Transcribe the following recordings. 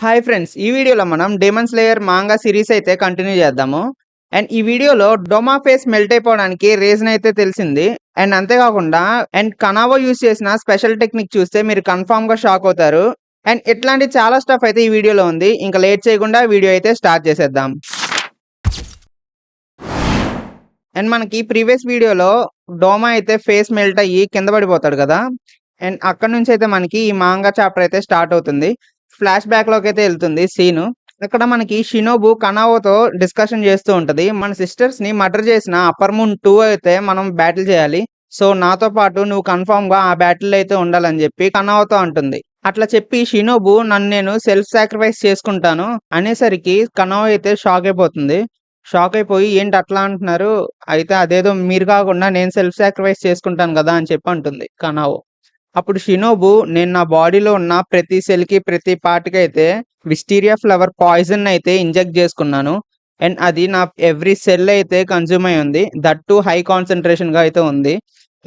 Hi friends! ఈ వీడియోలో మనం డెమన్ స్లేయర్ మాంగా సిరీస్ అయితే కంటిన్యూ చేద్దాము. అండ్ ఈ వీడియోలో డోమా ఫేస్ మెల్ట్ అయిపోవడానికి రీజన్ అయితే తెలిసింది. అండ్ అంతేకాకుండా కనావో యూజ్ చేసిన స్పెషల్ టెక్నిక్ చూస్తే మీరు కన్ఫర్మ్ గా షాక్ అవుతారు. అండ్ ఇట్లాంటి చాలా స్టఫ్ అయితే ఈ వీడియోలో ఉంది. ఇంకా లేట్ చేయకుండా వీడియో అయితే స్టార్ట్ చేసేద్దాం. అండ్ మనకి ప్రీవియస్ వీడియోలో డోమా అయితే ఫేస్ మెల్ట్ అయ్యి కింద పడిపోతాడు కదా. అండ్ అక్కడ నుంచి అయితే మనకి ఈ మాంగా చాప్టర్ అయితే స్టార్ట్ అవుతుంది. ఫ్లాష్ బ్యాక్ లోకి అయితే వెళ్తుంది సీను. అక్కడ మనకి షినోబు కనావోతో డిస్కషన్ చేస్తూ ఉంటది. మన సిస్టర్స్ ని మర్డర్ చేసిన అప్పర్ మూన్ 2 అయితే మనం బ్యాటిల్ చేయాలి. సో నాతో పాటు నువ్వు కన్ఫర్మ్ గా ఆ బ్యాటిల్ అయితే ఉండాలని చెప్పి కనావోతో అంటుంది. అట్లా చెప్పి షినోబు నన్ను నేను సెల్ఫ్ సాక్రిఫైస్ చేసుకుంటాను అనేసరికి కనావో అయితే షాక్ అయిపోతుంది. షాక్ అయిపోయి ఏంటి అట్లా అంటున్నారు? అయితే అదేదో మీరు కాకుండా నేను సెల్ఫ్ సాక్రిఫైస్ చేసుకుంటాను కదా అని చెప్పి అంటుంది కనావో. అప్పుడు షినోబు నేను నా బాడీలో ఉన్న ప్రతి సెల్ కి ప్రతి పార్ట్ కి అయితే విస్టీరియా ఫ్లవర్ పాయిజన్ అయితే ఇంజెక్ట్ చేసుకున్నాను. అండ్ అది నా ఎవ్రీ సెల్ అయితే కన్జ్యూమ్ అయి ఉంది. దట్ టు హై కాన్సన్ట్రేషన్ గా అయితే ఉంది.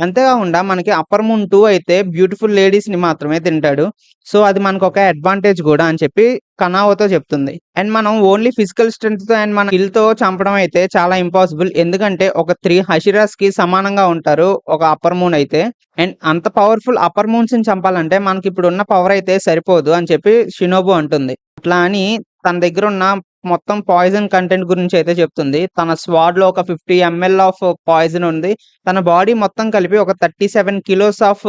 అంతేకాకుండా మనకి అప్పర్ మూన్ 2 అయితే బ్యూటిఫుల్ లేడీస్ ని మాత్రమే తింటాడు. సో అది మనకు ఒక అడ్వాంటేజ్ కూడా అని చెప్పి కనావోతో చెప్తుంది. అండ్ మనం ఓన్లీ ఫిజికల్ స్ట్రెంత్ తో అండ్ మన స్కిల్ తో చంపడం అయితే చాలా ఇంపాసిబుల్. ఎందుకంటే ఒక 3 హషిరాస్ కి సమానంగా ఉంటారు ఒక అప్పర్ మూన్ అయితే. అండ్ అంత పవర్ఫుల్ అప్పర్ మూన్స్ ని చంపాలంటే మనకి ఇప్పుడు ఉన్న పవర్ అయితే సరిపోదు అని చెప్పి షినోబు అంటుంది. అట్లా అని తన దగ్గర ఉన్న మొత్తం పాయిజన్ కంటెంట్ గురించి అయితే చెప్తుంది. తన స్వాడ్ లో ఒక 50 ml ఆఫ్ పాయిజన్ ఉంది. తన బాడీ మొత్తం కలిపి ఒక 37 కిలోస్ ఆఫ్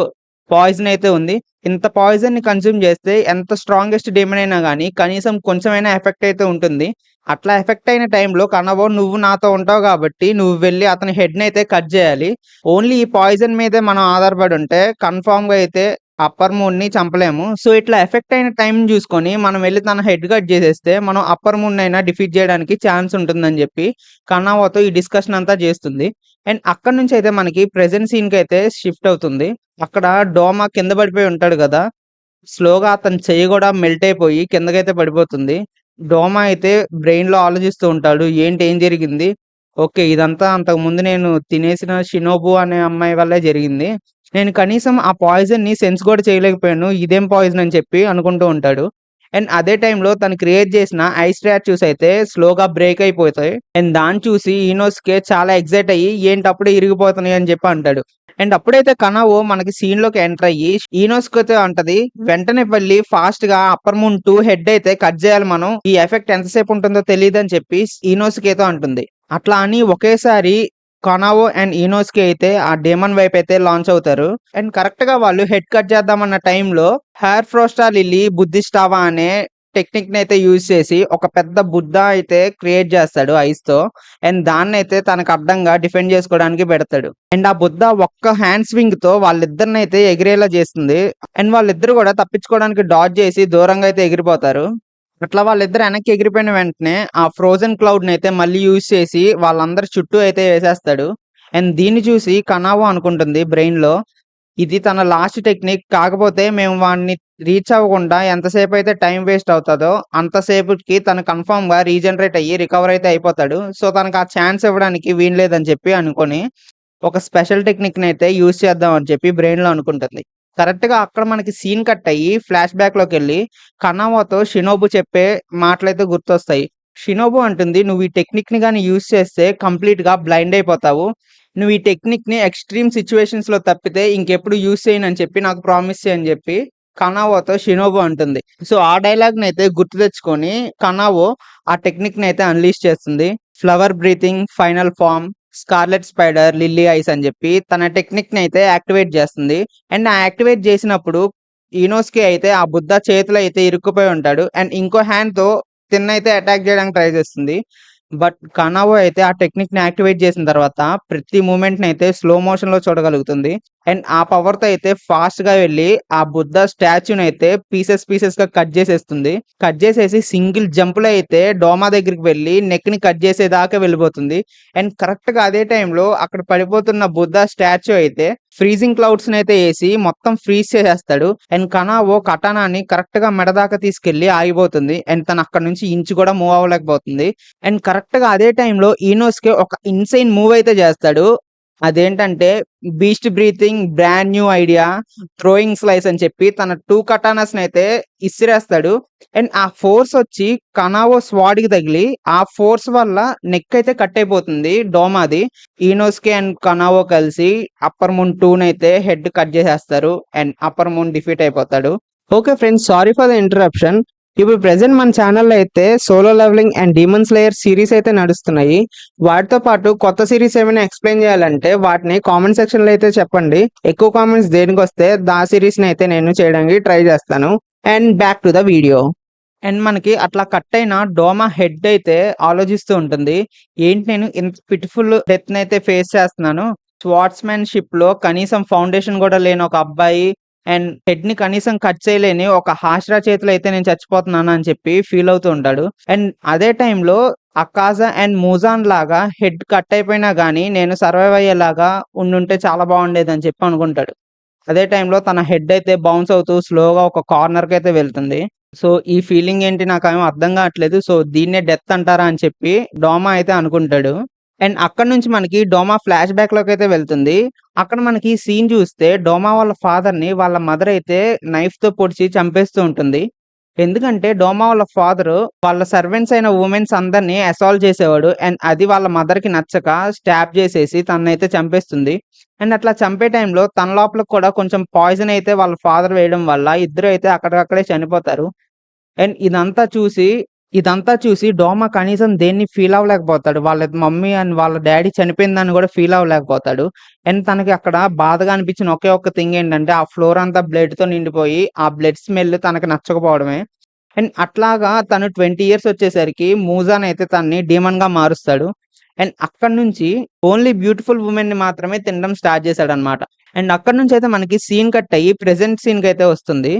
పాయిజన్ అయితే ఉంది. ఇంత పాయిజన్ ని కన్స్యూమ్ చేస్తే ఎంత స్ట్రాంగెస్ట్ డెమన్ అయినా గానీ కనీసం కొంచెమైనా ఎఫెక్ట్ అయితే ఉంటుంది. అట్లా ఎఫెక్ట్ అయిన టైంలో కనవో నువ్వు నాతో ఉంటావు కాబట్టి నువ్వు వెళ్ళి అతని హెడ్ ని అయితే కట్ చేయాలి. ఓన్లీ ఈ పాయిజన్ మీదే మనం ఆధారపడి ఉంటే కన్ఫామ్ గా అయితే అప్పర్ మూన్ ని చంపలేము. సో ఇట్లా ఎఫెక్ట్ అయిన టైం చూసుకొని మనం వెళ్ళి తన హెడ్ కట్ చేసేస్తే మనం అప్పర్ మూన్ అయినా డిఫీట్ చేయడానికి ఛాన్స్ ఉంటుందని చెప్పి కనావోతో ఈ డిస్కషన్ అంతా చేస్తుంది. అండ్ అక్కడ నుంచి అయితే మనకి ప్రెజెంట్ సీన్ కి అయితే షిఫ్ట్ అవుతుంది. అక్కడ డోమా కింద పడిపోయి ఉంటాడు కదా. స్లోగా అతని చెయ్యి కూడా మెల్ట్ అయిపోయి కిందకైతే పడిపోతుంది. డోమా అయితే బ్రెయిన్ లో ఆలోచిస్తూ ఉంటాడు. ఏంటి ఏం జరిగింది? ఓకే, ఇదంతా అంతకు ముందు నేను తినేసిన షినోబు అనే అమ్మాయి వల్లే జరిగింది. నేను కనీసం ఆ పాయిజన్ ని సెన్స్ కూడా చేయలేకపోయాను. ఇదేం పాయిజన్ అని చెప్పి అనుకుంటూ ఉంటాడు. అండ్ అదే టైంలో తను క్రియేట్ చేసిన ఐస్ స్టాచ్యూస్ అయితే స్లోగా బ్రేక్ అయిపోతాయి. అండ్ దాన్ని చూసి ఈనోస్కే చాలా ఎక్సైట్ అయ్యి ఏంటి అప్పుడే ఇరిగిపోతున్నాయి అని చెప్పి అంటాడు. అండ్ అప్పుడైతే కనావో మనకి సీన్ లోకి ఎంటర్ అయ్యి ఈనోస్కి అయితే అంటది, వెంటనే వెళ్ళి ఫాస్ట్ గా అప్పర్ మూన్ 2 హెడ్ అయితే కట్ చేయాలి మనం. ఈ ఎఫెక్ట్ ఎంతసేపు ఉంటుందో తెలియదు అని చెప్పి ఈనోస్కి అయితే అంటుంది. అట్లా అని ఒకేసారి కనావో అండ్ ఈనోస్కి అయితే ఆ డేమన్ వైపు అయితే లాంచ్ అవుతారు. అండ్ కరెక్ట్ గా వాళ్ళు హెడ్ కట్ చేద్దామన్న టైంలో హెయిర్ ఫ్రోస్టా లిల్లీ బుద్ధిస్టావా అనే టెక్నిక్ ని అయితే యూజ్ చేసి ఒక పెద్ద బుద్ధ అయితే క్రియేట్ చేస్తాడు ఐస్ తో. అండ్ దాన్ని అయితే తనకు అడ్డంగా డిఫెండ్ చేసుకోవడానికి పెడతాడు. అండ్ ఆ బుద్ధ ఒక్క హ్యాండ్ స్వింగ్ తో వాళ్ళిద్దరిని అయితే ఎగిరేలా చేస్తుంది. అండ్ వాళ్ళిద్దరు కూడా తప్పించుకోవడానికి డాజ్ చేసి దూరంగా అయితే ఎగిరిపోతారు. అట్లా వాళ్ళిద్దరు వెనక్కి ఎగిరిపోయిన వెంటనే ఆ ఫ్రోజన్ క్లౌడ్ ని అయితే మళ్ళీ యూజ్ చేసి వాళ్ళందరి చుట్టూ అయితే వేసేస్తాడు. అండ్ దీన్ని చూసి కనావో అనుకుంటుంది బ్రెయిన్ లో, ఇది తన లాస్ట్ టెక్నిక్. కాకపోతే మేము వాడిని రీచ్ అవ్వకుండా ఎంతసేపు అయితే టైం వేస్ట్ అవుతుందో అంతసేపుకి తను కన్ఫర్మ్ గా రీజనరేట్ అయ్యి రికవర్ అయితే అయిపోతాడు. సో తనకు ఆ ఛాన్స్ ఇవ్వడానికి వీల్లేదని చెప్పి అనుకొని ఒక స్పెషల్ టెక్నిక్ ని అయితే యూజ్ చేద్దాం అని చెప్పి బ్రెయిన్ లో అనుకుంటుంది. కరెక్ట్ గా అక్కడ మనకి సీన్ కట్ అయ్యి ఫ్లాష్ బ్యాక్ లోకి వెళ్ళి కనావోతో షినోబు చెప్పే మాటలైతే గుర్తొస్తాయి. షినోబు అంటుంది, నువ్వు ఈ టెక్నిక్ ని కానీ యూజ్ చేస్తే కంప్లీట్ గా బ్లైండ్ అయిపోతావు. నువ్వు ఈ టెక్నిక్ ని ఎక్స్ట్రీమ్ సిచ్యువేషన్స్ లో తప్పితే ఇంకెప్పుడు యూజ్ చేయను అని చెప్పి నాకు ప్రామిస్ చేయని చెప్పి కనావోతో షినోబు అంటుంది. సో ఆ డైలాగ్ ని అయితే గుర్తు తెచ్చుకొని కనావో ఆ టెక్నిక్ ని అయితే అన్లీష్ చేస్తుంది. Flower breathing final form scarlet spider lily eyes అని చెప్పి తన టెక్నిక్ ని అయితే యాక్టివేట్ చేస్తుంది. అండ్ ఆ యాక్టివేట్ చేసినప్పుడు ఈనోస్కి అయితే ఆ బుద్ధ చేతిలో అయితే ఇరుక్కుపోయి ఉంటాడు. అండ్ ఇంకో హ్యాండ్ తో తిన్నైతే అటాక్ చేయడానికి ట్రై చేస్తుంది. బట్ కనావో అయితే ఆ టెక్నిక్ ని యాక్టివేట్ చేసిన తర్వాత ప్రతి మూమెంట్ ని అయితే స్లో మోషన్ లో చూడగలుగుతుంది. అండ్ ఆ పవర్ తో అయితే ఫాస్ట్ గా వెళ్ళి ఆ బుద్ధ స్టాచ్యూని అయితే పీసెస్ గా కట్ చేసేస్తుంది. కట్ చేసేసి సింగిల్ జంప్ లో అయితే డోమా దగ్గరికి వెళ్ళి నెక్ ని కట్ చేసేదాకా వెళ్ళిపోతుంది. అండ్ కరెక్ట్ గా అదే టైంలో అక్కడ పడిపోతున్న బుద్ధ స్టాచ్యూ అయితే ఫ్రీజింగ్ క్లౌడ్స్ ని అయితే వేసి మొత్తం ఫ్రీజ్ చేసేస్తాడు. అండ్ కనావో కటానాని కరెక్ట్ గా మెడ దాకా తీసుకెళ్లి ఆగిపోతుంది. అండ్ తను అక్కడ నుంచి ఇంచు కూడా మూవ్ అవ్వలేకపోతుంది. అండ్ కరెక్ట్ గా అదే టైంలో ఈనోస్కి ఒక ఇన్సైన్ మూవ్ అయితే చేస్తాడు. అదేంటంటే 'beast breathing brand new idea throwing slice' అని చెప్పి తన 2 కటానాస్‌నైతే ఇసిరేస్తాడు. అండ్ ఆ ఫోర్స్ వచ్చి కనావో స్వాడ్‌కి తగిలి ఆ ఫోర్స్ వల్ల నెక్ అయితే కట్ అయిపోతుంది డోమాది. ఇనోస్కే అండ్ కనావో కలిసి అప్పర్ మూన్ 2నైతే హెడ్ కట్ చేసేస్తారు. అండ్ అప్పర్ మూన్ డిఫీట్ అయిపోతాడు. Okay friends, sorry for the interruption. ఇప్పుడు ప్రెజెంట్ మన ఛానల్లో అయితే solo leveling and demon slayer series అయితే నడుస్తున్నాయి. వాటితో పాటు కొత్త సిరీస్ ఏమైనా ఎక్స్ప్లెయిన్ చేయాలంటే వాటిని కామెంట్ సెక్షన్లో అయితే చెప్పండి. ఎక్కువ కామెంట్స్ దేనికి వస్తే ఆ సిరీస్ని అయితే నేను చేయడానికి ట్రై చేస్తాను. And back to the video. And మనకి అట్లా కట్ అయిన డోమా హెడ్ అయితే ఆలోచిస్తూ ఉంటుంది. ఏంటి నేను ఇంత పిటిఫుల్ డెత్ అయితే ఫేస్ చేస్తున్నాను. స్వార్ట్స్‌మ్యాన్‌షిప్ లో కనీసం ఫౌండేషన్ కూడా లేని ఒక అబ్బాయి అండ్ హెడ్ ని కనీసం కట్ చేయలేని ఒక హాష్రా చేతిలో అయితే నేను చచ్చిపోతున్నాను అని చెప్పి ఫీల్ అవుతూ ఉంటాడు. అండ్ అదే టైంలో అకాజా అండ్ మూజాన్ లాగా హెడ్ కట్ అయిపోయినా గానీ నేను సర్వైవ్ అయ్యేలాగా ఉండుంటే చాలా బాగుండేది అని చెప్పి అనుకుంటాడు. అదే టైంలో తన హెడ్ అయితే బౌన్స్ అవుతూ స్లోగా ఒక కార్నర్ కి అయితే వెళ్తుంది. సో ఈ ఫీలింగ్ ఏంటి నాకేమో అర్థం కావట్లేదు. సో దీన్నే డెత్ అంటారా అని చెప్పి డోమా అయితే అనుకుంటాడు. అండ్ అక్కడి నుంచి మనకి డోమా ఫ్లాష్ బ్యాక్ లోకి అయితే వెళ్తుంది. అక్కడ మనకి సీన్ చూస్తే డోమా వాళ్ళ ఫాదర్ ని వాళ్ళ మదర్ అయితే నైఫ్ తో పొడిచి చంపేస్తూ ఉంటుంది. ఎందుకంటే డోమా వాళ్ళ ఫాదర్ వాళ్ళ సర్వెంట్స్ అయిన ఉమెన్స్ అందరినీ అసాల్ట్ చేసేవాడు. అండ్ అది వాళ్ళ మదర్ కి నచ్చక స్టాబ్ చేసేసి తనైతే చంపేస్తుంది. అండ్ అట్లా చంపే టైంలో తన లోపల కూడా కొంచెం పాయిజన్ అయితే వాళ్ళ ఫాదర్ వేయడం వల్ల ఇద్దరు అయితే అక్కడికక్కడే చనిపోతారు. అండ్ ఇదంతా చూసి డోమా కనీసం దేన్ని ఫీల్ అవ్వలేకపోతాడు. వాళ్ళ మమ్మీ అండ్ వాళ్ళ డాడీ చనిపోయిందని కూడా ఫీల్ అవ్వలేకపోతాడు. అండ్ తనకి అక్కడ బాధగా అనిపించిన ఒకే ఒక్క థింగ్ ఏంటంటే ఆ ఫ్లోర్ అంతా బ్లడ్ తో నిండిపోయి ఆ బ్లడ్ స్మెల్ తనకి నచ్చకపోవడమే. అండ్ అట్లాగా తను 20 ఇయర్స్ వచ్చేసరికి మూజాన్ అయితే తనని డీమన్ గా మారుస్తాడు. అండ్ అక్కడి నుంచి ఓన్లీ బ్యూటిఫుల్ ఉమెన్ ని మాత్రమే తినడం స్టార్ట్ చేశాడనమాట. అండ్ అక్కడి నుంచి అయితే మనకి సీన్ కట్ అయ్యి ప్రెజెంట్ సీన్ కి అయితే వస్తుంది.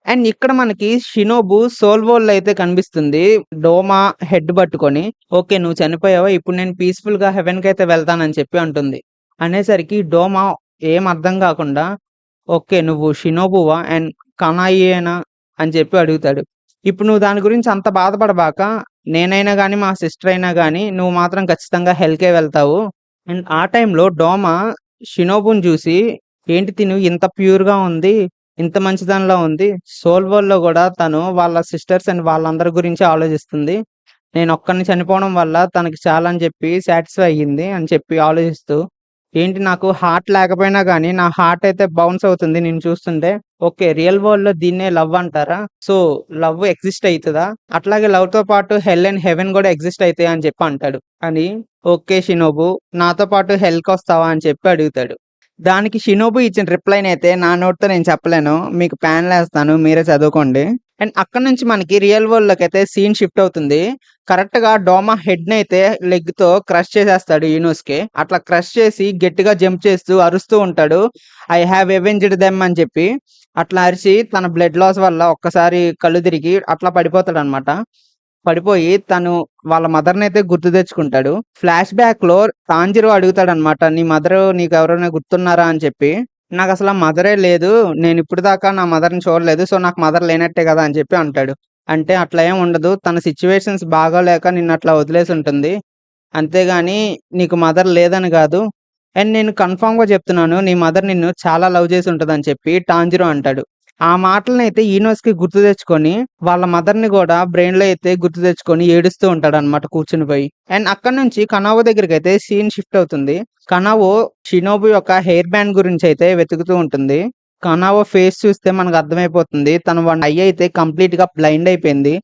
అండ్ ఇక్కడ మనకి షినోబు సోల్వోల్ అయితే కనిపిస్తుంది. డోమా హెడ్ పట్టుకొని, ఓకే నువ్వు చనిపోయావా, ఇప్పుడు నేను పీస్ఫుల్ గా హెవెన్ కి అయితే వెళ్తానని చెప్పి అంటుంది. అనేసరికి డోమా ఏం అర్థం కాకుండా, ఓకే నువ్వు షినోబువా అండ్ కనాయియేనా అని చెప్పి అడుగుతాడు. ఇప్పుడు నువ్వు దాని గురించి అంత బాధపడబాక, నేనైనా గాని మా సిస్టర్ అయినా గాని నువ్వు మాత్రం ఖచ్చితంగా హెల్‌కే వెళ్తావు. అండ్ ఆ టైంలో డోమా షినోబుని చూసి, ఏంటి తిను ఇంత ప్యూర్‌గా ఉంది, ఇంత మంచిదానిలా ఉంది. సోల్ వరల్డ్‌లో గూడా తను వాళ్ళ సిస్టర్స్ అండ్ వాళ్ళందరి గురించి ఆలోచిస్తుంది. నేనొక్కడిని చనిపోవడం వల్ల తనకి చాలా అని చెప్పి సాటిస్ఫై అయ్యింది అని చెప్పి ఆలోచిస్తూ, ఏంటి నాకు హార్ట్ లేకపోయినా గానీ నా హార్ట్ అయితే బౌన్స్ అవుతుంది నిన్ను చూస్తుంటే. ఓకే. రియల్ వరల్డ్‌లో దీన్నే లవ్ అంటారా? సో లవ్ ఎగ్జిస్ట్ అయితదా? అట్లాగే లవ్‌తో పాటు హెల్ అండ్ హెవెన్ గూడా ఎగ్జిస్ట్ అయితాయా అని చెప్పి అంటాడు. అని ఓకే షినోబు నాతో పాటు హెల్‌కొస్తావా అని చెప్పి అడుగుతాడు. దానికి షినోబు ఇచ్చిన రిప్లైనైతే నా నోటితో నేను చెప్పలేను. మీకు ప్యాన్‌లేస్తాను మీరే చదువుకోండి. అండ్ అక్కడి నుంచి మనకి రియల్ వరల్డ్‌లోకైతే సీన్ షిఫ్ట్ అవుతుంది. కరెక్ట్‌గా డోమా హెడ్‌నైతే లెగ్‌తో క్రష్ చేసేస్తాడు ఇనోస్‌కే. అట్లా క్రష్ చేసి గట్టిగా జంప్ చేస్తూ అరుస్తూ ఉంటాడు. ఐ హావ్ అవెంజ్డ్ దెమ్ అని చెప్పి. అట్లా అరిచి తన బ్లడ్ లాస్ వల్ల ఒక్కసారి కళ్ళు తిరిగి అట్లా పడిపోతాడనమాట. పడిపోయి తను వాళ్ళ మదర్‌నైతే గుర్తు తెచ్చుకుంటాడు. ఫ్లాష్ బ్యాక్‌లో టాంజిరో అడుగుతాడనమాట. నీ మదరు నీకెవరైనా గుర్తున్నారా అని చెప్పి. నాకసల మదరే లేదు. నేనిప్పుడు దాకా నా మదర్‌ని చూడలేదు. సో, నాకు మదర్ లేనట్టే గదా! అని చెప్పి అంటాడు. అంటే అట్లా ఏం ఉండదు. తన సిట్యుయేషన్స్ బాగోలేక నిన్నట్లా వదిలేసుంటుంది. అంతేగాని నీకు మదర్ లేదని గాదు. అండ్ నేను కన్ఫర్మ్‌గా చెప్తున్నాను. నీ మదర్ నిన్ను చాలా లవ్ చేసుంటదని చెప్పి టాంజిరో అంటాడు. ఆ మాటలనైతే ఈనోస్‌కి గుర్తు తెచ్చుకొని, వాళ్ళ మదర్‌ని గూడా బ్రెయిన్‌లో అయితే గుర్తు తెచ్చుకొని ఏడుస్తూ ఉంటాడనమాట కూర్చొని పోయి. అండ్ అక్కడి నుంచి కనావో దగ్గరికైతే సీన్ షిఫ్ట్ అవుతుంది. కనావో షినోబు యొక్క హెయిర్ బ్యాండ్ గురించైతే వెతుకుతూ ఉంటుంది. కనావో ఫేస్ చూస్తే మనకు అర్థమైపోతుంది. తన వన్ ఐ అయితే కంప్లీట్‌గా బ్లైండ్ అయిపోయింది.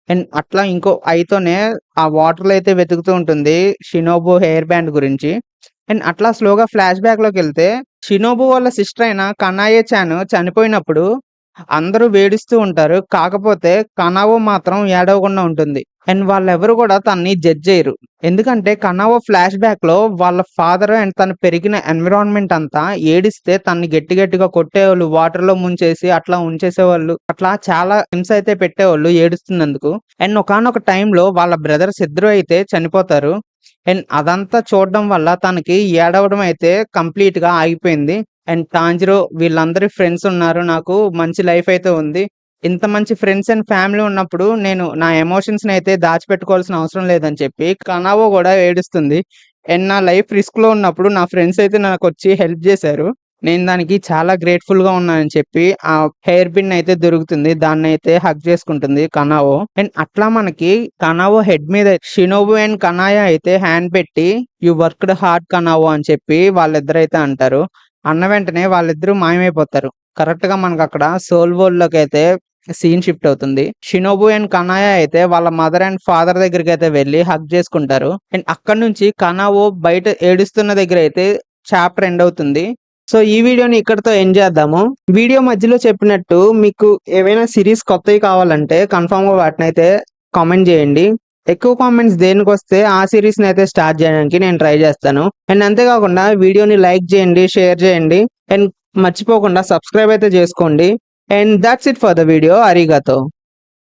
అండ్ అట్లా ఇంకో ఐతోనే ఆ వాటర్‌లో అయితే వెతుకుతూ ఉంటుంది షినోబు హెయిర్ బ్యాండ్ గురించి. అండ్ అట్లా స్లోగా ఫ్లాష్ బ్యాక్‌లోకెళ్తే షినోబు వాళ్ళ సిస్టర్ అయిన కనాయే చాన్ చనిపోయినప్పుడు అందరూ వేడిస్తూ ఉంటారు. కాకపోతే కనావో మాత్రం ఏడవకుండా ఉంటుంది. అండ్ వాళ్ళెవరు గూడా తనని జడ్జ్ జెయ్యరు. ఎందుకంటే కనావో ఫ్లాష్ బ్యాక్‌లో వాళ్ళ ఫాదర్ అండ్ తను పెరిగిన ఎన్విరాన్మెంట్ అంతా ఏడిస్తే తనని గట్టి గట్టిగా కొట్టేవాళ్ళు. వాటర్‌లో ముంచేసి అట్లా ఉంచేసేవాళ్ళు. అట్లా చాలా హింస అయితే పెట్టేవాళ్ళు ఏడుస్తున్నందుకు. అండ్ ఒకానొక టైంలో వాళ్ళ బ్రదర్స్ ఇద్దరు అయితే చనిపోతారు. అండ్ అదంతా చూడడం వల్ల తనకి ఏడవడం అయితే కంప్లీట్‌గా ఆగిపోయింది. అండ్ టాంజిరో వీళ్ళందరూ ఫ్రెండ్స్ ఉన్నారు. నాకు మంచి లైఫ్ అయితే ఉంది. ఇంత మంచి ఫ్రెండ్స్ అండ్ ఫ్యామిలీ ఉన్నప్పుడు నేను నా ఎమోషన్స్‌ని అయితే దాచిపెట్టుకోవాల్సిన అవసరం లేదని చెప్పి కనావో గూడా ఏడుస్తుంది. అండ్ నా లైఫ్ రిస్క్‌లో ఉన్నప్పుడు నా ఫ్రెండ్స్ అయితే నాకొచ్చి హెల్ప్ చేశారు. నేను దానికి చాలా గ్రేట్‌ఫుల్‌గా ఉన్నానని చెప్పి ఆ హెయిర్ పిన్ అయితే దొరుకుతుంది. దాన్నయితే హగ్ చేసుకుంటుంది కనావో. అండ్ అట్లా మనకి కనావో హెడ్ మీద షినోబు అండ్ కనాయా అయితే హ్యాండ్ పెట్టి యూ వర్క్డ్ హార్డ్ కనావో అని చెప్పి వాళ్ళిద్దరైతే అంటారు. అన్న వెంటనే వాళ్ళిద్దరూ మాయమైపోతారు. కరెక్ట్‌గా మనకక్కడ సోల్ వరల్డ్‌లోకైతే సీన్ షిఫ్ట్ అవుతుంది. షినోబు అండ్ కనాయా అయితే వాళ్ళ మదర్ అండ్ ఫాదర్ దగ్గరికైతే వెళ్లి హగ్ చేసుకుంటారు. అండ్ అక్కడి నుంచి కనావో బయట ఏడుస్తున్న దగ్గర అయితే చాప్టర్ ఎండ్ అవుతుంది. సో ఈ వీడియోని ఇక్కడితో ఎండ్ చేద్దాము. వీడియో మధ్యలో చెప్పినట్టు మీకు ఏవైనా సిరీస్ కొత్తవి కావాలంటే కన్ఫర్మ్‌గా వాటినైతే కామెంట్ చేయండి. ఎక్కువ కామెంట్స్ దేనికొస్తే ఆ సీరీస్‌ని అయితే స్టార్ట్ చేయడానికి నేను ట్రై చేస్తాను. అండ్ అంతేకాకుండా వీడియోని లైక్ చేయండి, షేర్ చేయండి అండ్ మర్చిపోకుండా సబ్స్క్రైబ్ అయితే చేసుకోండి. And that's it for the video. అరిగాతో.